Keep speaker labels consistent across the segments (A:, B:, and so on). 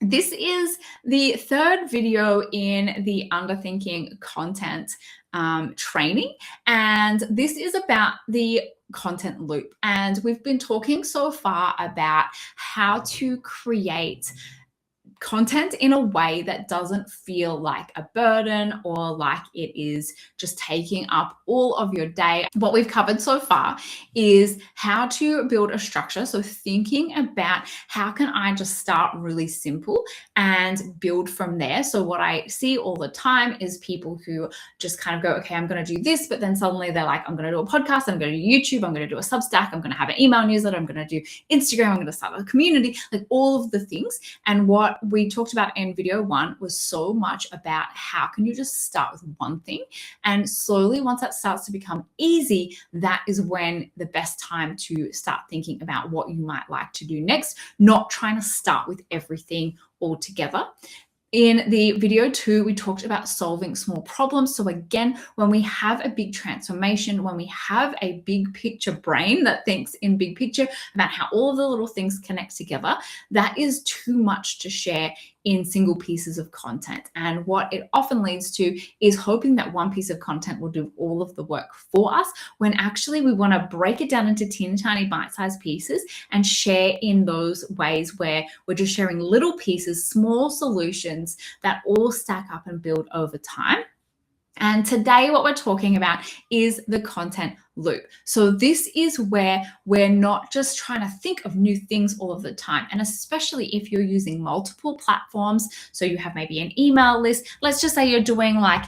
A: This is the third video in the Underthinking Content training, and this is about the content loop. And we've been talking so far about how to create content in a way that doesn't feel like a burden or like it is just taking up all of your day. What we've covered so far is how to build a structure. So thinking about how can I just start really simple and build from there. So what I see all the time is people who just kind of go, okay, I'm going to do this, but then suddenly they're like, I'm going to do a podcast, I'm going to do YouTube, I'm going to do a Substack, I'm going to have an email newsletter, I'm going to do Instagram, I'm going to start a community, like all of the things. And what we talked about in video 1 was so much about how can you just start with one thing, and slowly once that starts to become easy, that is when the best time to start thinking about what you might like to do next, not trying to start with everything all together. In the video 2, we talked about solving small problems. So again, when we have a big transformation, when we have a big picture brain that thinks in big picture about how all of the little things connect together, that is too much to share in single pieces of content. And what it often leads to is hoping that one piece of content will do all of the work for us, when actually we want to break it down into tiny bite-sized pieces and share in those ways where we're just sharing little pieces, small solutions that all stack up and build over time. And today what we're talking about is the content loop. So this is where we're not just trying to think of new things all of the time. And especially if you're using multiple platforms, so you have maybe an email list, let's just say you're doing like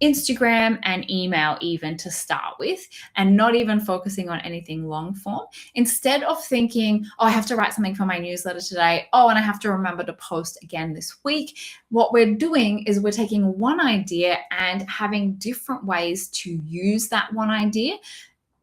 A: Instagram and email even to start with, and not even focusing on anything long form. Instead of thinking, oh, I have to write something for my newsletter today, oh, and I have to remember to post again this week, what we're doing is we're taking one idea and having different ways to use that one idea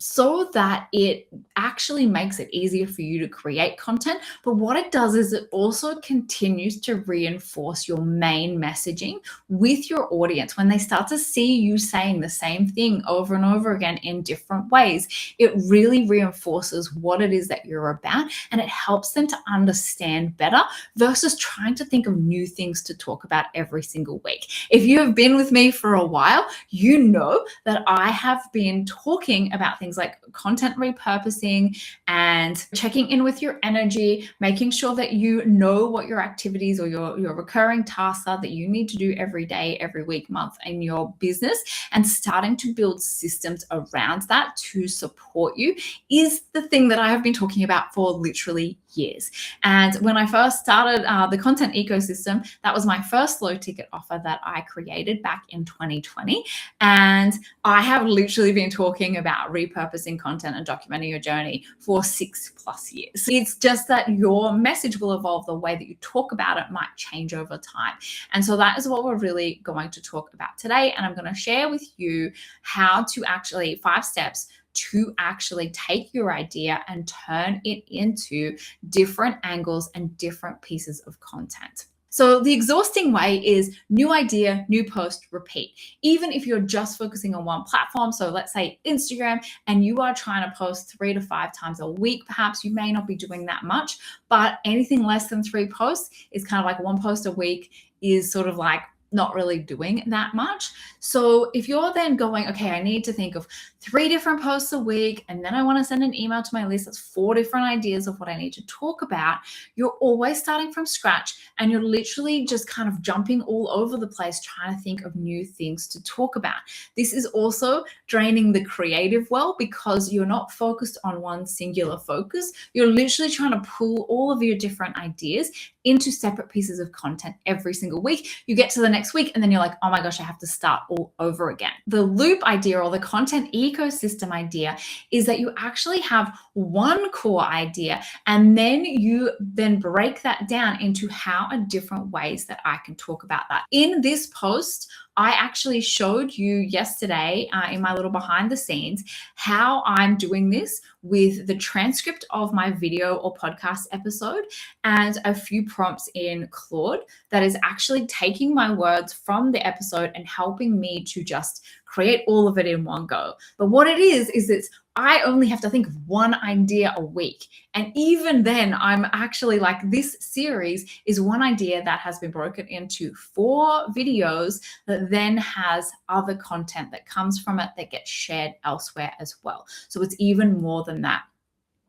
A: so that it actually makes it easier for you to create content. But what it does is it also continues to reinforce your main messaging with your audience. When they start to see you saying the same thing over and over again in different ways, it really reinforces what it is that you're about, and it helps them to understand better versus trying to think of new things to talk about every single week. If you have been with me for a while, you know that I have been talking about things like content repurposing and checking in with your energy, making sure that you know what your activities or your recurring tasks are that you need to do every day, every week, month in your business, and starting to build systems around that to support you is the thing that I have been talking about for literally years. And when I first started the content ecosystem, that was my first low ticket offer that I created back in 2020. And I have literally been talking about repurposing content and documenting your journey for 6+ years. It's just that your message will evolve. The way that you talk about it might change over time. And so that is what we're really going to talk about today. And I'm going to share with you how to actually 5 steps to actually take your idea and turn it into different angles and different pieces of content. So the exhausting way is new idea, new post, repeat. Even if you're just focusing on one platform, so let's say Instagram, and you are trying to post 3 to 5 times a week, perhaps you may not be doing that much, but anything less than 3 posts is kind of like 1 post a week is sort of like not really doing that much. So if you're then going, okay, I need to think of 3 different posts a week, and then I want to send an email to my list, that's 4 different ideas of what I need to talk about, you're always starting from scratch, and you're literally just kind of jumping all over the place trying to think of new things to talk about. This is also draining the creative well, because you're not focused on one singular focus. You're literally trying to pull all of your different ideas into separate pieces of content every single week. You get to the next week and then you're like, oh my gosh, I have to start all over again. The loop idea, or the content ecosystem idea, is that you actually have one core idea, and then you then break that down into how are different ways that I can talk about that. In this post, I actually showed you yesterday in my little behind the scenes how I'm doing this with the transcript of my video or podcast episode and a few prompts in Claude that is actually taking my words from the episode and helping me to just create all of it in one go. But what it is it's I only have to think of one idea a week. And even then, I'm actually like, this series is one idea that has been broken into 4 videos that then has other content that comes from it that gets shared elsewhere as well. So it's even more than that.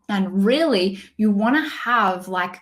A: And really, you want to have like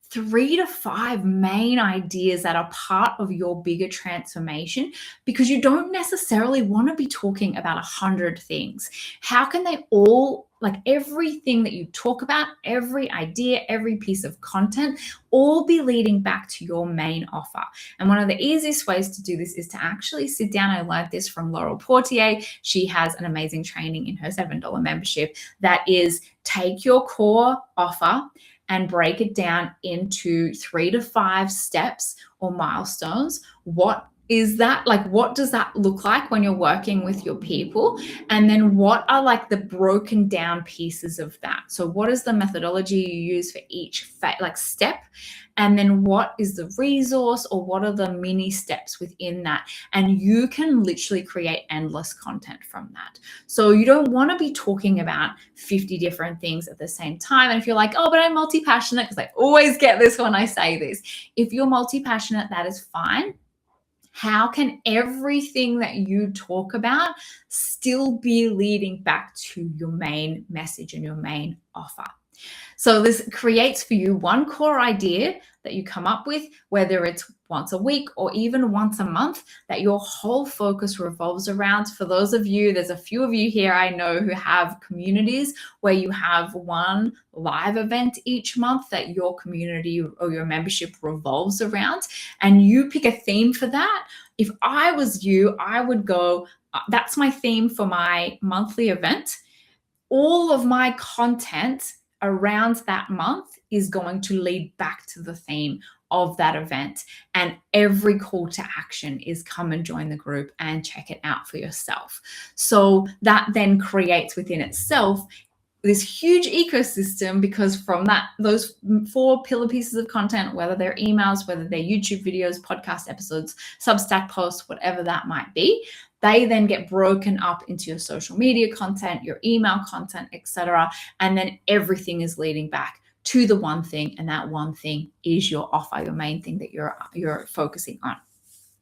A: 3 to 5 main ideas that are part of your bigger transformation, because you don't necessarily want to be talking about 100 things. How can they all, like everything that you talk about, every idea, every piece of content, all be leading back to your main offer? And one of the easiest ways to do this is to actually sit down. I learned this from Laurel Portier. She has an amazing training in her $7 membership that is, take your core offer and break it down into 3 to 5 steps or milestones. What is that? Like, what does that look like when you're working with your people? And then what are like the broken down pieces of that? So what is the methodology you use for each step? And then what is the resource, or what are the mini steps within that? And you can literally create endless content from that. So you don't want to be talking about 50 different things at the same time. And if you're like, oh, but I'm multi-passionate, because I always get this when I say this. If you're multi-passionate, that is fine. How can everything that you talk about still be leading back to your main message and your main offer? So this creates for you one core idea that you come up with, whether it's once a week or even once a month, that your whole focus revolves around. For those of you, there's a few of you here I know who have communities where you have one live event each month that your community or your membership revolves around, and you pick a theme for that. If I was you, I would go, that's my theme for my monthly event. All of my content around that month is going to lead back to the theme of that event. And every call to action is come and join the group and check it out for yourself. So that then creates within itself this huge ecosystem, because from those 4 pillar pieces of content, whether they're emails, whether they're YouTube videos, podcast episodes, Substack posts, whatever that might be, they then get broken up into your social media content, your email content, etc. And then everything is leading back to the one thing, and that one thing is your offer, your main thing that you're focusing on.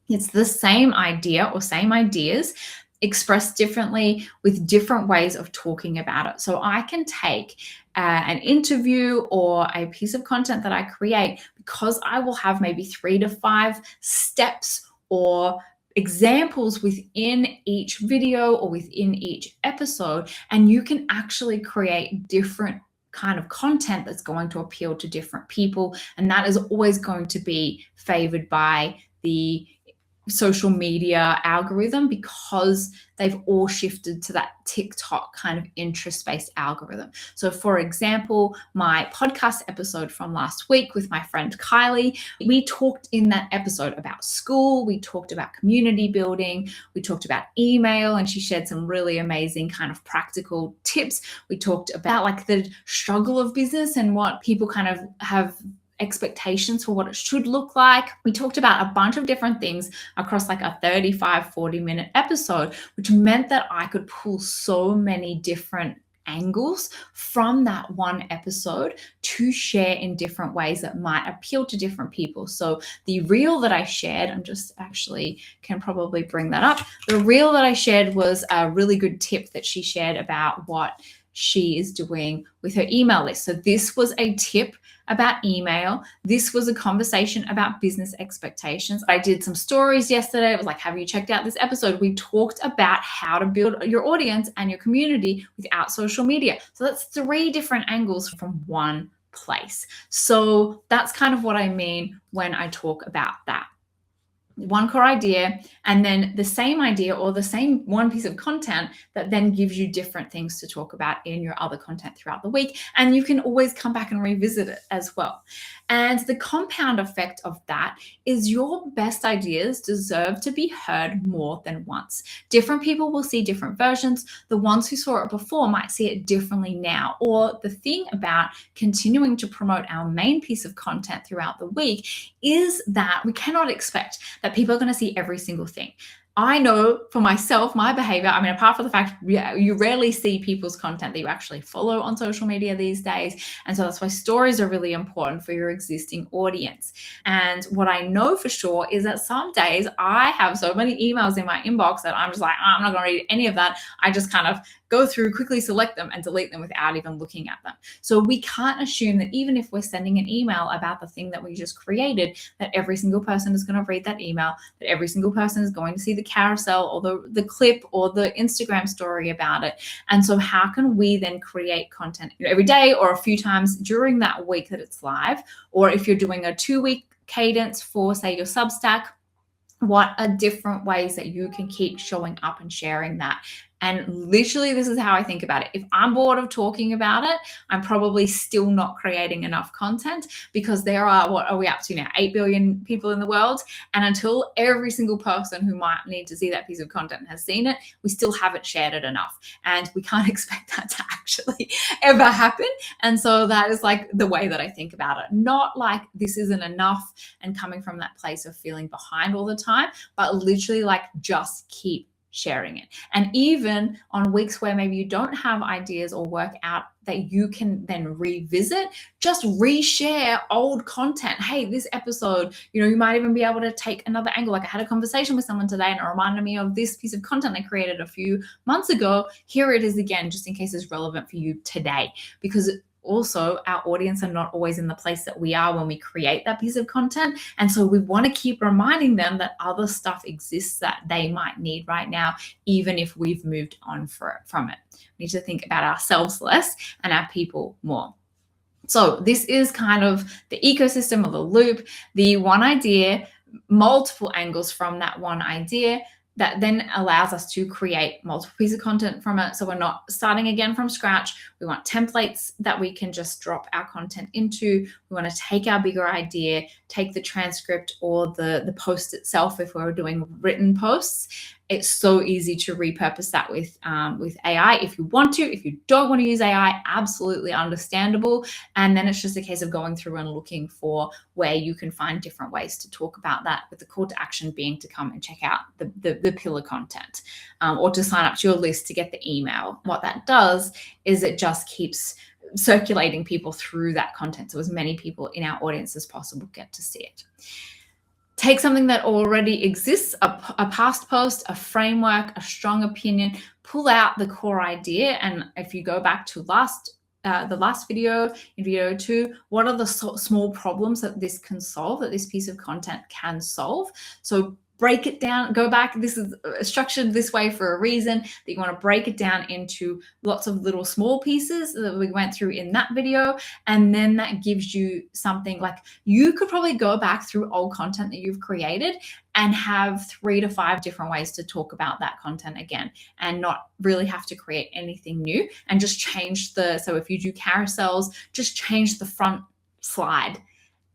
A: It's the same idea or same ideas expressed differently with different ways of talking about it. So I can take an interview or a piece of content that I create, because I will have maybe 3 to 5 steps or examples within each video or within each episode, and you can actually create different kind of content that's going to appeal to different people. And that is always going to be favored by the social media algorithm, because they've all shifted to that TikTok kind of interest-based algorithm. So for example, my podcast episode from last week with my friend Kylie, we talked in that episode about school, we talked about community building, we talked about email, and she shared some really amazing kind of practical tips. We talked about like the struggle of business and what people kind of have expectations for what it should look like. We talked about a bunch of different things across like a 35-40 minute episode, which meant that I could pull so many different angles from that one episode to share in different ways that might appeal to different people. So the reel that I shared, I'm just actually can probably bring that up. The reel that I shared was a really good tip that she shared about what she is doing with her email list. So this was a tip about email. This was a conversation about business expectations. I did some stories yesterday. It was like, have you checked out this episode? We talked about how to build your audience and your community without social media. So that's 3 different angles from one place. So that's kind of what I mean when I talk about that. One core idea, and then the same idea or the same one piece of content that then gives you different things to talk about in your other content throughout the week. And you can always come back and revisit it as well. And the compound effect of that is your best ideas deserve to be heard more than once. Different people will see different versions. The ones who saw it before might see it differently now. Or the thing about continuing to promote our main piece of content throughout the week is that we cannot expect that people are going to see every single thing. I know for myself, my behavior, I mean, apart from the fact you rarely see people's content that you actually follow on social media these days. And so that's why stories are really important for your existing audience. And what I know for sure is that some days I have so many emails in my inbox that I'm just like, I'm not going to read any of that. I just kind of go through, quickly select them and delete them without even looking at them. So we can't assume that even if we're sending an email about the thing that we just created, that every single person is going to read that email, that every single person is going to see the carousel or the clip or the Instagram story about it. And so how can we then create content every day or a few times during that week that it's live? Or if you're doing a 2-week cadence for, say, your Substack, what are different ways that you can keep showing up and sharing that? And literally, this is how I think about it. If I'm bored of talking about it, I'm probably still not creating enough content, because there are, what are we up to now? 8 billion people in the world. And until every single person who might need to see that piece of content has seen it, we still haven't shared it enough. And we can't expect that to actually ever happen. And so that is like the way that I think about it. Not like this isn't enough and coming from that place of feeling behind all the time, but literally like just keep sharing it. And even on weeks where maybe you don't have ideas or work out that you can then revisit, just reshare old content. Hey, this episode, you might even be able to take another angle. Like I had a conversation with someone today and it reminded me of this piece of content I created a few months ago. Here it is again, just in case it's relevant for you today. Because also our audience are not always in the place that we are when we create that piece of content. And so we want to keep reminding them that other stuff exists that they might need right now, even if we've moved on from it. We need to think about ourselves less and our people more. So this is kind of the ecosystem of the loop, the one idea, multiple angles from that one idea, that then allows us to create multiple pieces of content from it. So we're not starting again from scratch. We want templates that we can just drop our content into. We want to take our bigger idea, take the transcript or the post itself if we're doing written posts. It's so easy to repurpose that with AI if you want to. If you don't want to use AI, absolutely understandable. And then it's just a case of going through and looking for where you can find different ways to talk about that, with the call to action being to come and check out the pillar content or to sign up to your list to get the email. What that does is it just keeps circulating people through that content, so as many people in our audience as possible get to see it. Take something that already exists, a past post, a framework, a strong opinion, pull out the core idea. And if you go back to the last video, in video 2, what are the small problems that this can solve, that this piece of content can solve? So break it down, go back. This is structured this way for a reason, that you want to break it down into lots of little small pieces that we went through in that video. And then that gives you something like, you could probably go back through old content that you've created and have 3 to 5 different ways to talk about that content again, and not really have to create anything new, and just change so if you do carousels, just change the front slide.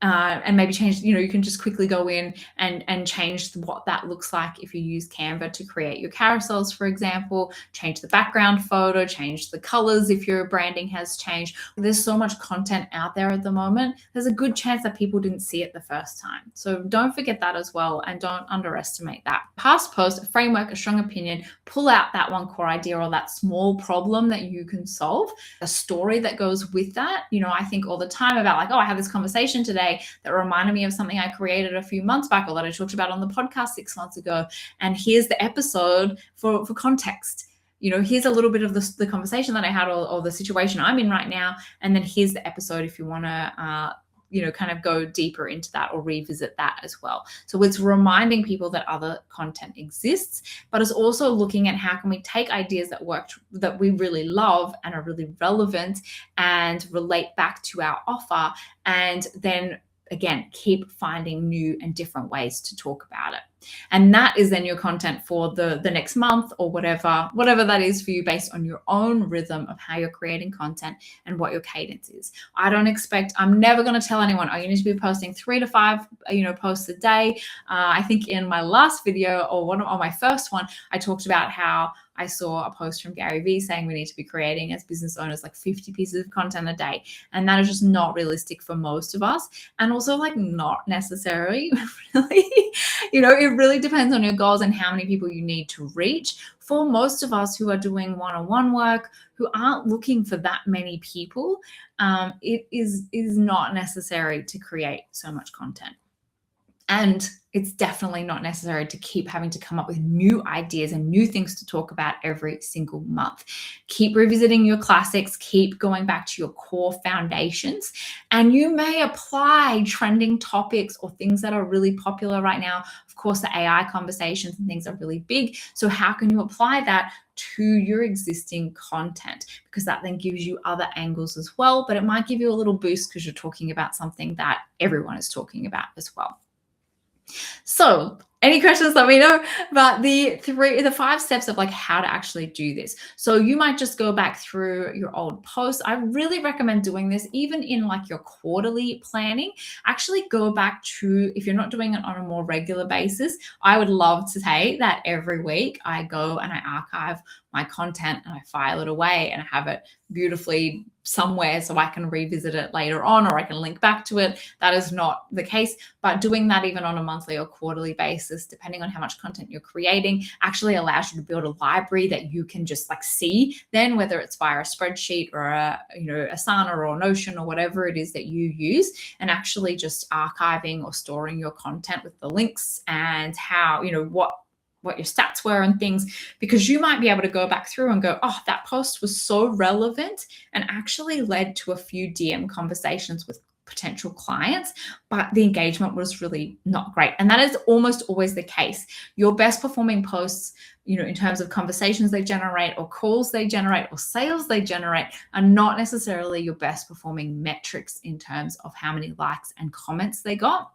A: And maybe change, you can just quickly go in and change what that looks like if you use Canva to create your carousels, for example. Change the background photo, change the colors if your branding has changed. There's so much content out there at the moment. There's a good chance that people didn't see it the first time. So don't forget that as well, and don't underestimate that. Past post, a framework, a strong opinion, pull out that one core idea or that small problem that you can solve, a story that goes with that. I think all the time about like, oh, I had this conversation today that reminded me of something I created a few months back, or that I talked about on the podcast 6 months ago. And here's the episode for context. Here's a little bit of the conversation that I had, or the situation I'm in right now. And then here's the episode if you want to, kind of go deeper into that or revisit that as well. So it's reminding people that other content exists, but it's also looking at how can we take ideas that worked, that we really love and are really relevant, and relate back to our offer, and then again, keep finding new and different ways to talk about it. And that is then your content for the next month, or whatever that is for you, based on your own rhythm of how you're creating content and what your cadence is. I'm never going to tell anyone, oh, you need to be posting 3 to 5, posts a day. I think in my last video, or my first one, I talked about how I saw a post from Gary Vee saying we need to be creating as business owners like 50 pieces of content a day. And that is just not realistic for most of us. And also like not necessary, really. It really depends on your goals and how many people you need to reach. For most of us who are doing one-on-one work, who aren't looking for that many people, it is not necessary to create so much content. And it's definitely not necessary to keep having to come up with new ideas and new things to talk about every single month. Keep revisiting your classics, keep going back to your core foundations, and you may apply trending topics or things that are really popular right now. Of course, the AI conversations and things are really big. So how can you apply that to your existing content? Because that then gives you other angles as well, but it might give you a little boost because you're talking about something that everyone is talking about as well. So any questions, let me know. But the 5 steps of like how to actually do this. So you might just go back through your old posts. I really recommend doing this even in like your quarterly planning. Actually go back to, if you're not doing it on a more regular basis, I would love to say that every week I go and I archive my content and I file it away and I have it beautifully somewhere so I can revisit it later on, or I can link back to it. That is not the case, but doing that even on a monthly or quarterly basis, depending on how much content you're creating, actually allows you to build a library that you can just like see then, whether it's via a spreadsheet or Asana or Notion or whatever it is that you use, and actually just archiving or storing your content with the links and how, what your stats were and things, because you might be able to go back through and go, oh, that post was so relevant and actually led to a few DM conversations with potential clients, but the engagement was really not great. And that is almost always the case. Your best performing posts, in terms of conversations they generate or calls they generate or sales they generate, are not necessarily your best performing metrics in terms of how many likes and comments they got.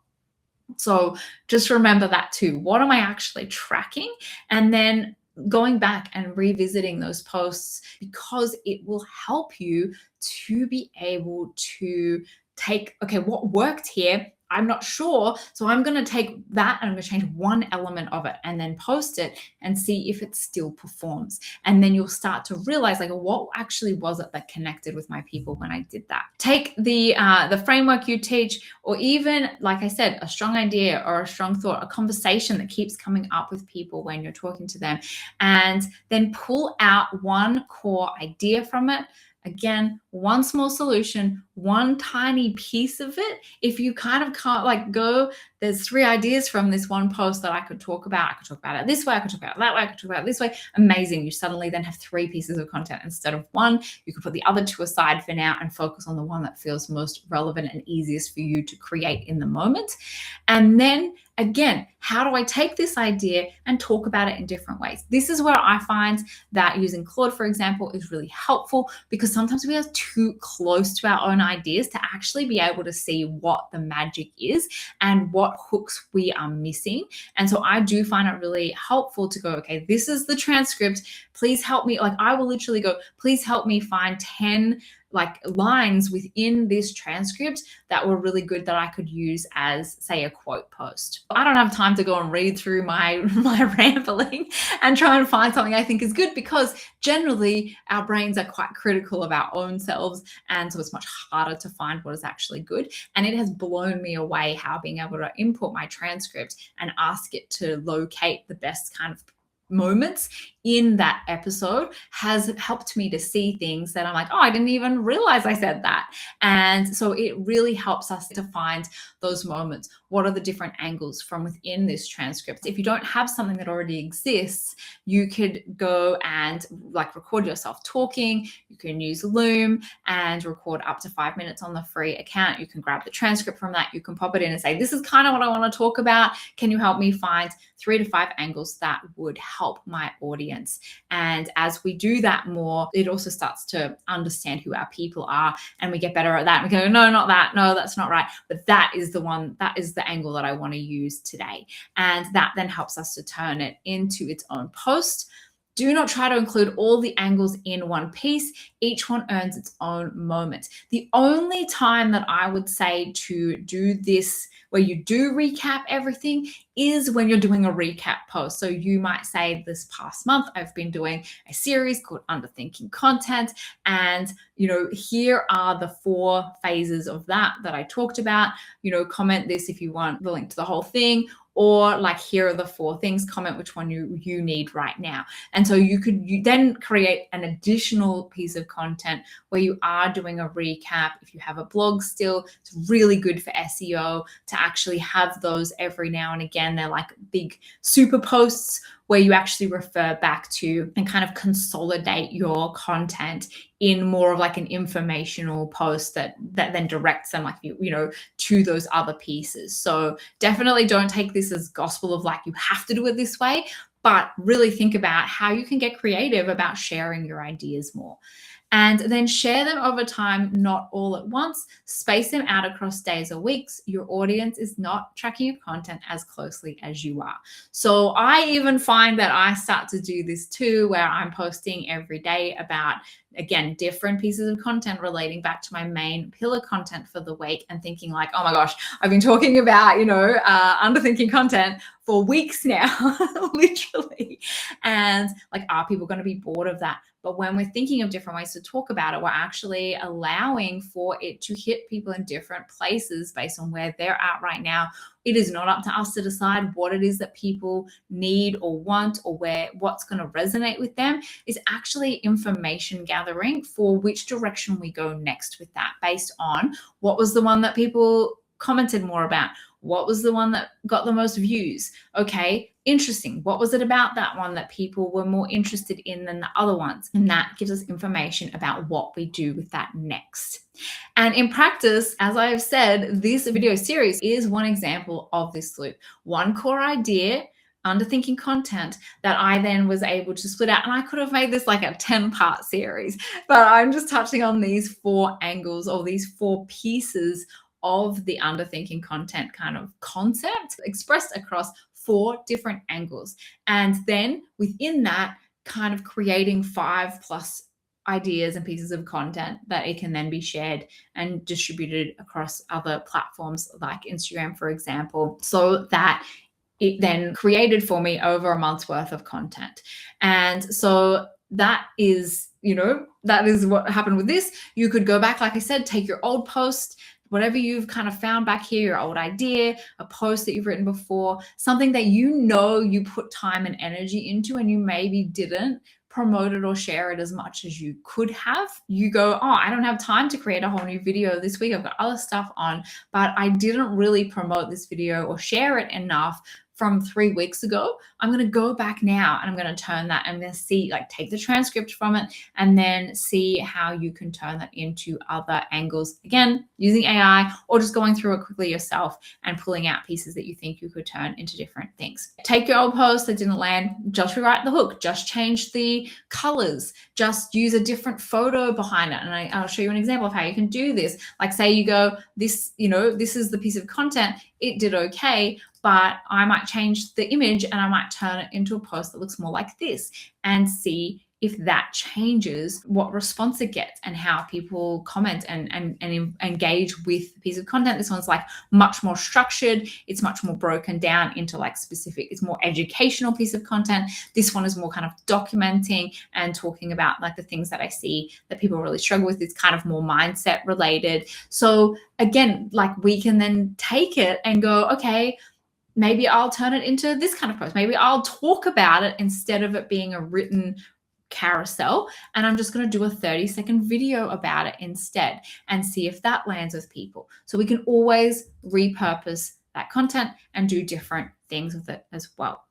A: So just remember that too. What am I actually tracking? And then going back and revisiting those posts, because it will help you to be able to take, okay, what worked here? I'm not sure. So I'm going to take that and I'm going to change one element of it and then post it and see if it still performs. And then you'll start to realize, like, what actually was it that connected with my people when I did that? Take the framework you teach, or even, like I said, a strong idea or a strong thought, a conversation that keeps coming up with people when you're talking to them, and then pull out one core idea from it. Again, one small solution, one tiny piece of it. If you kind of can't like go, there's 3 ideas from this one post that I could talk about. I could talk about it this way, I could talk about it that way, I could talk about it this way. Amazing. You suddenly then have 3 pieces of content instead of 1. You could put the other 2 aside for now and focus on the one that feels most relevant and easiest for you to create in the moment. And then again, how do I take this idea and talk about it in different ways? This is where I find that using Claude, for example, is really helpful, because sometimes we are too close to our own ideas to actually be able to see what the magic is and what hooks we are missing. And so I do find it really helpful to go, okay, this is the transcript. Please help me. Like, I will literally go, please help me find 10 like lines within this transcript that were really good that I could use as, say, a quote post. I don't have time to go and read through my rambling and try and find something I think is good, because generally our brains are quite critical of our own selves, and so it's much harder to find what is actually good. And it has blown me away how being able to input my transcript and ask it to locate the best kind of moments in that episode has helped me to see things that I'm like, oh, I didn't even realize I said that. And so it really helps us to find those moments. What are the different angles from within this transcript? If you don't have something that already exists, you could go and like record yourself talking. You can use Loom and record up to 5 minutes on the free account. You can grab the transcript from that. You can pop it in and say, this is kind of what I want to talk about. Can you help me find 3 to 5 angles that would help my audience? And as we do that more, it also starts to understand who our people are, and we get better at that. We go, no, not that. No, that's not right. But that is the one, that is the angle that I want to use today. And that then helps us to turn it into its own post. Do not try to include all the angles in one piece. Each one earns its own moment. The only time that I would say to do this, where you do recap everything, is when you're doing a recap post. So you might say, this past month, I've been doing a series called Underthinking Content. And, here are the 4 phases of that I talked about. Comment this if you want the link to the whole thing, or like, here are the 4 things, comment which one you need right now. And so you then create an additional piece of content where you are doing a recap. If you have a blog still, it's really good for SEO to actually have those every now and again. They're like big super posts where you actually refer back to and kind of consolidate your content in more of like an informational post that then directs them, like, to those other pieces. So definitely don't take this as gospel of like, you have to do it this way, but really think about how you can get creative about sharing your ideas more. And then share them over time, not all at once. Space them out across days or weeks. Your audience is not tracking your content as closely as you are. So I even find that I start to do this too, where I'm posting every day about, again, different pieces of content relating back to my main pillar content for the week, and thinking like, oh my gosh, I've been talking about, underthinking content for weeks now, literally. And like, are people going to be bored of that? But when we're thinking of different ways to talk about it, we're actually allowing for it to hit people in different places based on where they're at right now. It is not up to us to decide what it is that people need or want, or what's going to resonate with them. Is actually information gathering for which direction we go next with that, based on what was the one that people commented more about. What was the one that got the most views? Okay, interesting. What was it about that one that people were more interested in than the other ones? And that gives us information about what we do with that next. And in practice, as I have said, this video series is one example of this loop. One core idea, underthinking content, that I then was able to split out. And I could have made this like a 10-part series, but I'm just touching on these 4 angles, or these 4 pieces of the underthinking content kind of concept, expressed across 4 different angles. And then within that, kind of creating 5+ ideas and pieces of content that it can then be shared and distributed across other platforms like Instagram, for example, so that it then created for me over a month's worth of content. And so that is, that is what happened with this. You could go back, like I said, take your old post, whatever you've kind of found back here, your old idea, a post that you've written before, something that you put time and energy into, and you maybe didn't promote it or share it as much as you could have. You go, oh, I don't have time to create a whole new video this week. I've got other stuff on, but I didn't really promote this video or share it enough from 3 weeks ago. I'm going to go back now and I'm going to turn that, and then see, like, take the transcript from it and then see how you can turn that into other angles. Again, using AI, or just going through it quickly yourself and pulling out pieces that you think you could turn into different things. Take your old post that didn't land, just rewrite the hook, just change the colors, just use a different photo behind it. And I'll show you an example of how you can do this. Like, say you go, this is the piece of content, it did okay, but I might change the image and I might turn it into a post that looks more like this, and see if that changes what response it gets and how people comment and engage with the piece of content. This one's like much more structured. It's much more broken down into like specific, it's more educational piece of content. This one is more kind of documenting and talking about like the things that I see that people really struggle with. It's kind of more mindset related. So again, like, we can then take it and go, okay, maybe I'll turn it into this kind of post. Maybe I'll talk about it instead of it being a written carousel, and I'm just going to do a 30-second video about it instead, and see if that lands with people. So we can always repurpose that content and do different things with it as well.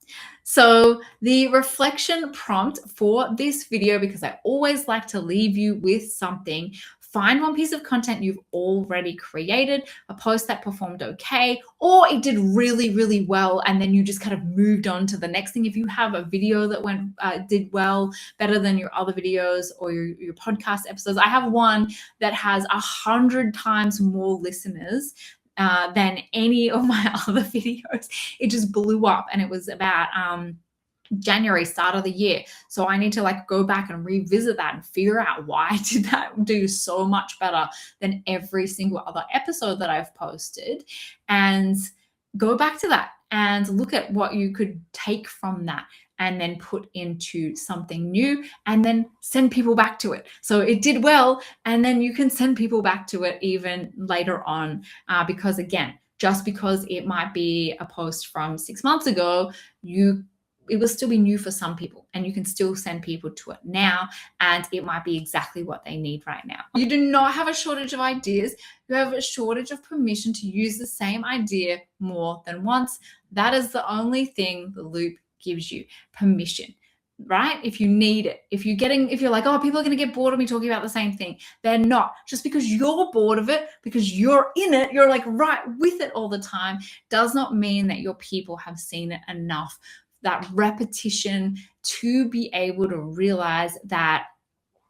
A: So the reflection prompt for this video, because I always like to leave you with something, find one piece of content you've already created, a post that performed okay, or it did really, really well, and then you just kind of moved on to the next thing. If you have a video that did well, better than your other videos or your podcast episodes. I have one that has 100 times more listeners than any of my other videos. It just blew up, and it was about January, start of the year. So I need to like go back and revisit that and figure out why did that do so much better than every single other episode that I've posted, and go back to that and look at what you could take from that and then put into something new, and then send people back to it. So it did well, and then you can send people back to it even later on, because again, just because it might be a post from 6 months ago, it will still be new for some people, and you can still send people to it now, and it might be exactly what they need right now. You do not have a shortage of ideas. You have a shortage of permission to use the same idea more than once. That is the only thing the loop gives you: permission, right? If you need it, if you're like, oh, people are going to get bored of me talking about the same thing. They're not. Just because you're bored of it, because you're in it, you're like right with it all the time, does not mean that your people have seen it enough. That repetition to be able to realize that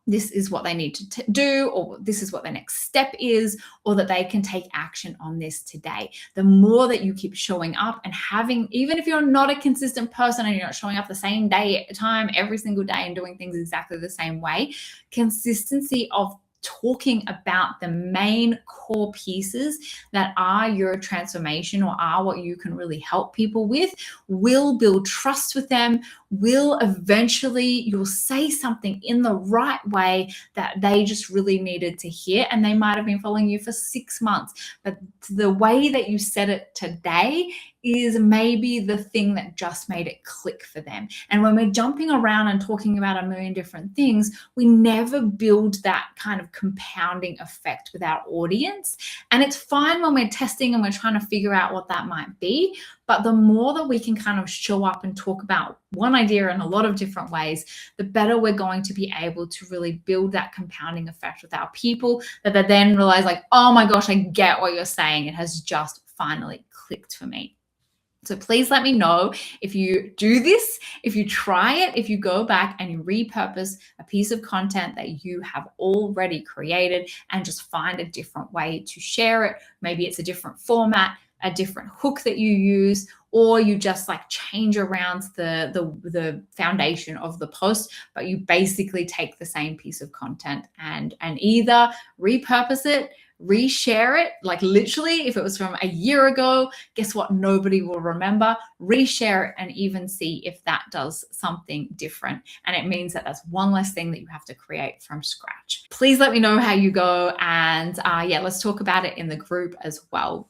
A: this is what they need to do, or this is what the next step is, or that they can take action on this today. The more that you keep showing up and having, even if you're not a consistent person and you're not showing up the same day at a time every single day and doing things exactly the same way, consistency of talking about the main core pieces that are your transformation or are what you can really help people with will build trust with them, will eventually, you'll say something in the right way that they just really needed to hear, and they might have been following you for 6 months, but the way that you said it today is maybe the thing that just made it click for them. And when we're jumping around and talking about a million different things, we never build that kind of compounding effect with our audience. And it's fine when we're testing and we're trying to figure out what that might be. But the more that we can kind of show up and talk about one idea in a lot of different ways, the better we're going to be able to really build that compounding effect with our people, that they then realize like, oh my gosh, I get what you're saying. It has just finally clicked for me. So please let me know if you do this, if you try it, if you go back and you repurpose a piece of content that you have already created and just find a different way to share it. Maybe it's a different format, a different hook that you use, or you just like change around the foundation of the post, but you basically take the same piece of content and either repurpose it, reshare it, like literally if it was from a year ago, guess what, nobody will remember. Reshare it and even see if that does something different, and it means that that's one less thing that you have to create from scratch. Please let me know how you go, and yeah, let's talk about it in the group as well.